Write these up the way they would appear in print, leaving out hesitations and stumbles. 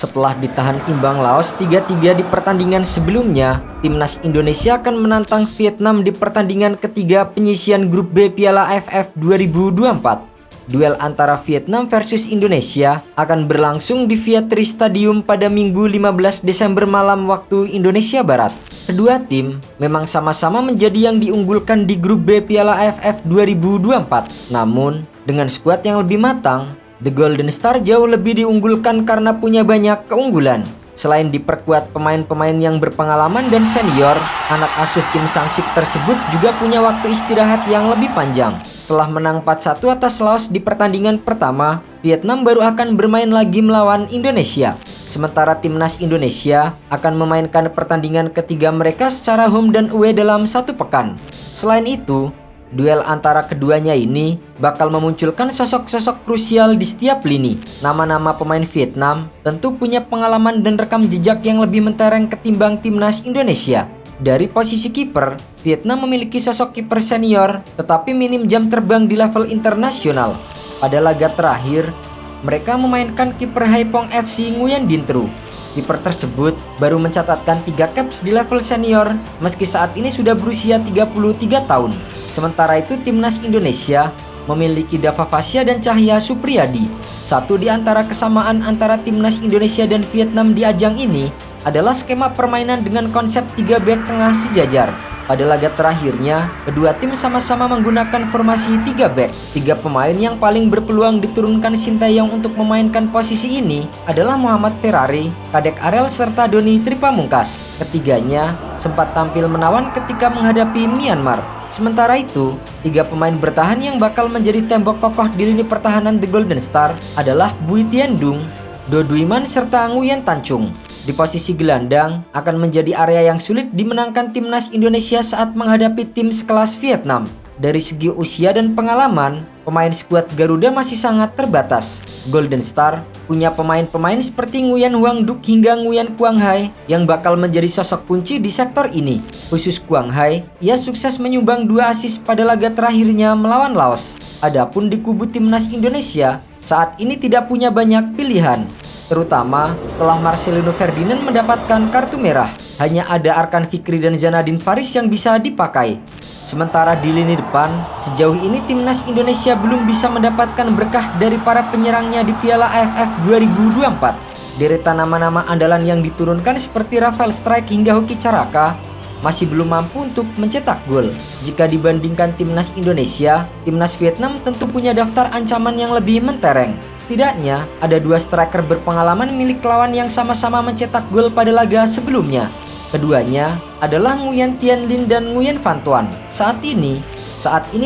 Setelah ditahan imbang Laos 3-3 di pertandingan sebelumnya, timnas Indonesia akan menantang Vietnam di pertandingan ketiga penyisian grup B Piala AFF 2024. Duel antara Vietnam versus Indonesia akan berlangsung di Vietri Stadium pada Minggu 15 Desember malam waktu Indonesia Barat. Kedua tim memang sama-sama menjadi yang diunggulkan di grup B Piala AFF 2024. Namun, dengan skuad yang lebih matang, The Golden Star jauh lebih diunggulkan karena punya banyak keunggulan. Selain diperkuat pemain-pemain yang berpengalaman dan senior, anak asuh Kim Sang-sik tersebut juga punya waktu istirahat yang lebih panjang. Setelah menang 4-1 atas Laos di pertandingan pertama, Vietnam baru akan bermain lagi melawan Indonesia. Sementara timnas Indonesia akan memainkan pertandingan ketiga mereka secara home dan away dalam satu pekan. Selain itu, duel antara keduanya ini bakal memunculkan sosok-sosok krusial di setiap lini. Nama-nama pemain Vietnam tentu punya pengalaman dan rekam jejak yang lebih mentereng ketimbang timnas Indonesia. Dari posisi kiper, Vietnam memiliki sosok kiper senior tetapi minim jam terbang di level internasional. Pada laga terakhir, mereka memainkan kiper Haiphong FC Nguyen Dinh Tru. Kiper tersebut baru mencatatkan 3 caps di level senior meski saat ini sudah berusia 33 tahun. Sementara itu timnas Indonesia memiliki Dava Fasya dan Cahya Supriyadi. Satu di antara kesamaan antara timnas Indonesia dan Vietnam di ajang ini adalah skema permainan dengan konsep 3 bek tengah sejajar. Pada laga terakhirnya, kedua tim sama-sama menggunakan formasi 3 bek. 3 pemain yang paling berpeluang diturunkan Sintayong untuk memainkan posisi ini adalah Muhammad Ferrari, Kadek Arel, serta Doni Tripamungkas. Ketiganya sempat tampil menawan ketika menghadapi Myanmar. Sementara itu, 3 pemain bertahan yang bakal menjadi tembok kokoh di lini pertahanan The Golden Star adalah Bui Tien Dung, Do Duiman, serta Nguyen Tan Chung. Di posisi gelandang akan menjadi area yang sulit dimenangkan timnas Indonesia saat menghadapi tim sekelas Vietnam. Dari segi usia dan pengalaman, pemain skuad Garuda masih sangat terbatas. Golden Star punya pemain-pemain seperti Nguyen Huang Duc hingga Nguyen Quang Hai yang bakal menjadi sosok kunci di sektor ini. Khusus Quang Hai, ia sukses menyumbang 2 assist pada laga terakhirnya melawan Laos. Adapun di kubu timnas Indonesia, saat ini tidak punya banyak pilihan, terutama setelah Marcelino Ferdinand mendapatkan kartu merah. Hanya ada Arkan Fikri dan Zanadin Faris yang bisa dipakai. Sementara di lini depan, sejauh ini timnas Indonesia belum bisa mendapatkan berkah dari para penyerangnya di Piala AFF 2024. Deretan nama-nama andalan yang diturunkan seperti Rafael Strike hingga Hoki Caraka masih belum mampu untuk mencetak gol. Jika dibandingkan timnas Indonesia, timnas Vietnam tentu punya daftar ancaman yang lebih mentereng. Setidaknya ada 2 striker berpengalaman milik lawan yang sama-sama mencetak gol pada laga sebelumnya. Keduanya adalah Nguyen Tien Linh dan Nguyen Van Tuan. Saat ini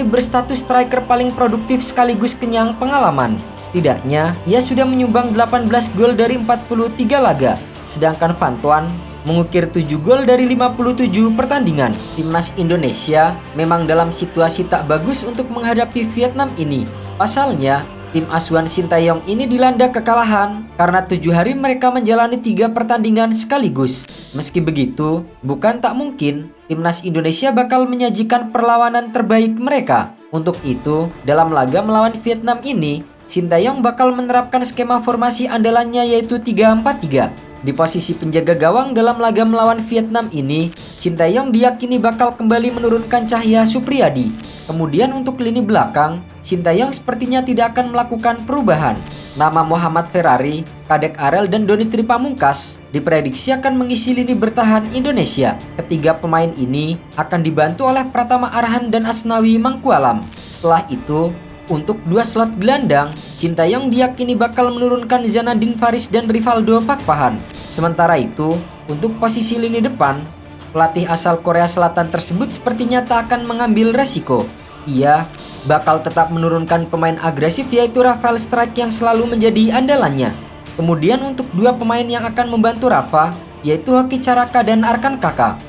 berstatus striker paling produktif sekaligus kenyang pengalaman. Setidaknya ia sudah menyumbang 18 gol dari 43 laga. Sedangkan Van Tuan mengukir 7 gol dari 57 pertandingan. Timnas Indonesia memang dalam situasi tak bagus untuk menghadapi Vietnam ini. Pasalnya, tim asuhan Sintayong ini dilanda kekalahan karena 7 hari mereka menjalani 3 pertandingan sekaligus. Meski begitu, bukan tak mungkin timnas Indonesia bakal menyajikan perlawanan terbaik mereka. Untuk itu, dalam laga melawan Vietnam ini, Sintayong bakal menerapkan skema formasi andalannya yaitu 3-4-3. Di posisi penjaga gawang dalam laga melawan Vietnam ini, Sintayong diyakini bakal kembali menurunkan Cahya Supriyadi. Kemudian untuk lini belakang, Sintayong sepertinya tidak akan melakukan perubahan. Nama Muhammad Ferrari, Kadek Arel, dan Doni Tripamungkas diprediksi akan mengisi lini bertahan Indonesia. Ketiga pemain ini akan dibantu oleh Pratama Arhan dan Asnawi Mangkualam. Setelah itu, untuk 2 slot gelandang, Sintayong diyakini bakal menurunkan Zanadin Faris dan Rivaldo Pakpahan. Sementara itu, untuk posisi lini depan, pelatih asal Korea Selatan tersebut sepertinya tak akan mengambil resiko. Ia bakal tetap menurunkan pemain agresif yaitu Rafael Strike yang selalu menjadi andalannya. Kemudian untuk 2 pemain yang akan membantu Rafa, yaitu Hoki Caraka dan Arkan Kaka.